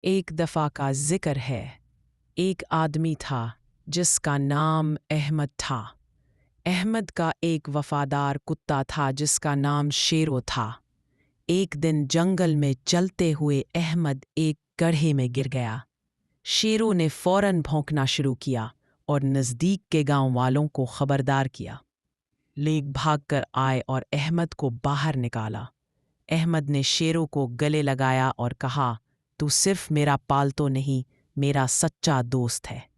एक दफ़ा का जिक्र है। एक आदमी था जिसका नाम अहमद था। अहमद का एक वफ़ादार कुत्ता था जिसका नाम शेरो था। एक दिन जंगल में चलते हुए अहमद एक गड्ढे में गिर गया। शेरों ने फ़ौरन भौंकना शुरू किया और नज़दीक के गांव वालों को खबरदार किया। लोग भागकर आए और अहमद को बाहर निकाला। अहमद ने शेरों को गले लगाया और कहा, तू सिर्फ मेरा पालतू नहीं, मेरा सच्चा दोस्त है।